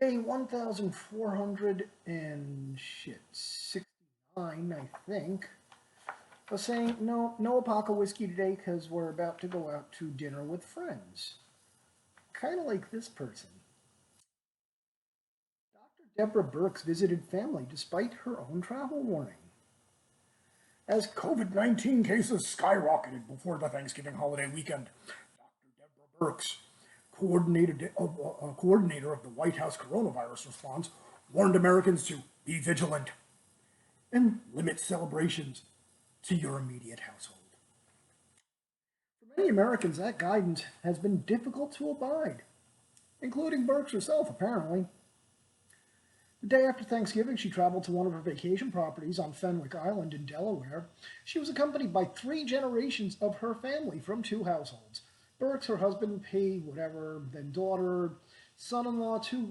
Day 1400 and shit 69, I think. Was saying no Apoca whiskey today because we're about to go out to dinner with friends. Kind of like this person. Dr. Deborah Burks visited family despite her own travel warning. As COVID-19 cases skyrocketed before the Thanksgiving holiday weekend, Dr. Deborah Burks, coordinator of the White House coronavirus response, warned Americans to be vigilant and limit celebrations to your immediate household. For many Americans, that guidance has been difficult to abide, including Burks herself, apparently. The day after Thanksgiving, she traveled to one of her vacation properties on Fenwick Island in Delaware. She was accompanied by three generations of her family from two households. Burks, her husband, P, whatever, then daughter, son-in-law, two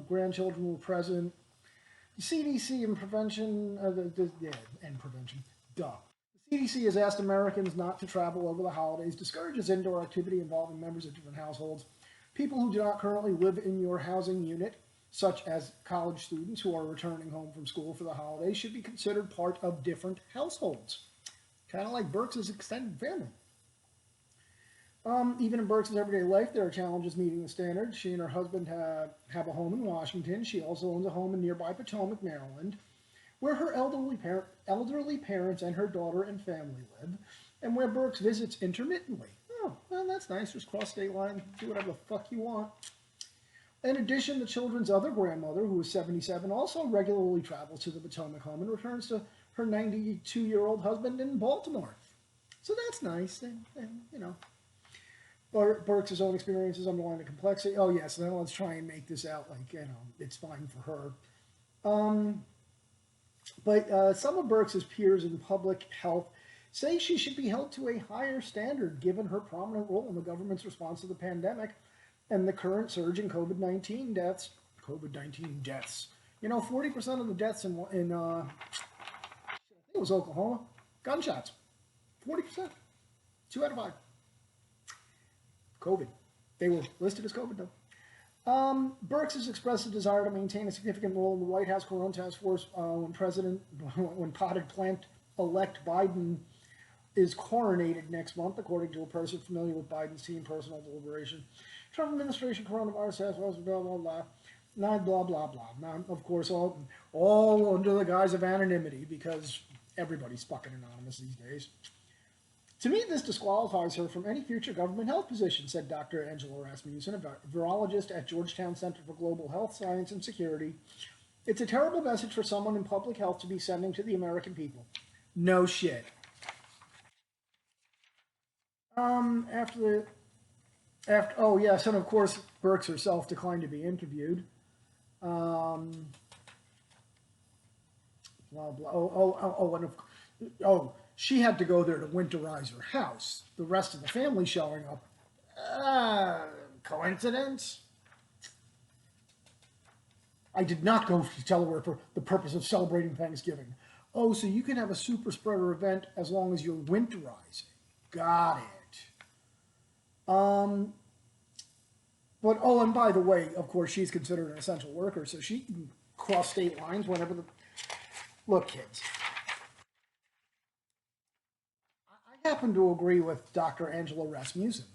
grandchildren were present. The CDC and prevention, duh. The CDC has asked Americans not to travel over the holidays, discourages indoor activity involving members of different households. People who do not currently live in your housing unit, such as college students who are returning home from school for the holidays, should be considered part of different households. Kind of like Burks' extended family. Even in Burks' everyday life, there are challenges meeting the standards. She and her husband have a home in Washington. She also owns a home in nearby Potomac, Maryland, where her elderly parents and her daughter and family live, and where Burks visits intermittently. Oh, well, that's nice. Just cross state line, do whatever the fuck you want. In addition, the children's other grandmother, who is 77, also regularly travels to the Potomac home and returns to her 92-year-old husband in Baltimore. So that's nice, Burks' own experiences underline the complexity. Oh, yes, then let's try and make this out like, it's fine for her. But some of Burks' peers in public health say she should be held to a higher standard given her prominent role in the government's response to the pandemic and the current surge in COVID-19 deaths. 40% of the deaths in I think it was Oklahoma, gunshots. 40%. 2 out of 5. COVID. They were listed as COVID, though. Burks has expressed a desire to maintain a significant role in the White House Corona Task Force when potted plant-elect Biden is coronated next month, according to a person familiar with Biden's team personal deliberation. Trump administration coronavirus task force, blah, blah, blah. Blah, blah, blah. Now, of course, all under the guise of anonymity, because everybody's fucking anonymous these days. To me, this disqualifies her from any future government health position, said Dr. Angela Rasmussen, a virologist at Georgetown Center for Global Health Science and Security. It's a terrible message for someone in public health to be sending to the American people. No shit. Oh yes, and of course Burks herself declined to be interviewed. Blah blah. She had to go there to winterize her house. The rest of the family showing up. Coincidence? I did not go to Delaware for the purpose of celebrating Thanksgiving. Oh, so you can have a super spreader event as long as you're winterizing. Got it. But, and by the way, of course, she's considered an essential worker, so she can cross state lines whenever Look, kids. I happen to agree with Dr. Angela Rasmussen.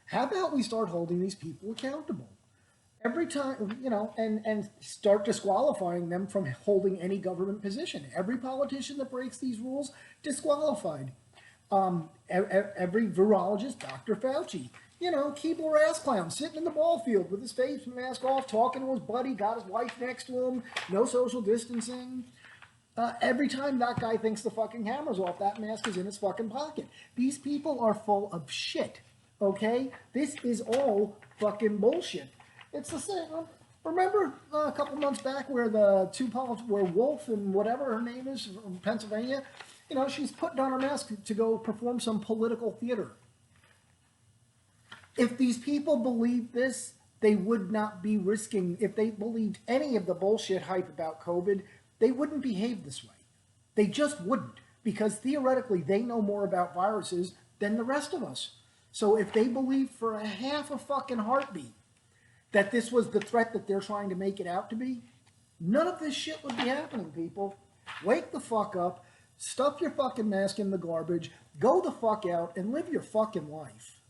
How about we start holding these people accountable? Every time, and start disqualifying them from holding any government position. Every politician that breaks these rules, disqualified. Every virologist, Dr. Fauci, keyboard ass clown, sitting in the ball field with his face mask off, talking to his buddy, got his wife next to him, no social distancing. Every time that guy thinks the fucking hammer's off, that mask is in his fucking pocket. These people are full of shit, okay? This is all fucking bullshit. It's the same. Remember a couple months back where where Wolf and whatever her name is from Pennsylvania, she's putting on her mask to go perform some political theater. If these people believed this, they would not be risking, if they believed any of the bullshit hype about COVID, they wouldn't behave this way. They just wouldn't, because theoretically they know more about viruses than the rest of us. So if they believe for a half a fucking heartbeat that this was the threat that they're trying to make it out to be, none of this shit would be happening, people. Wake the fuck up, stuff your fucking mask in the garbage, go the fuck out, and live your fucking life.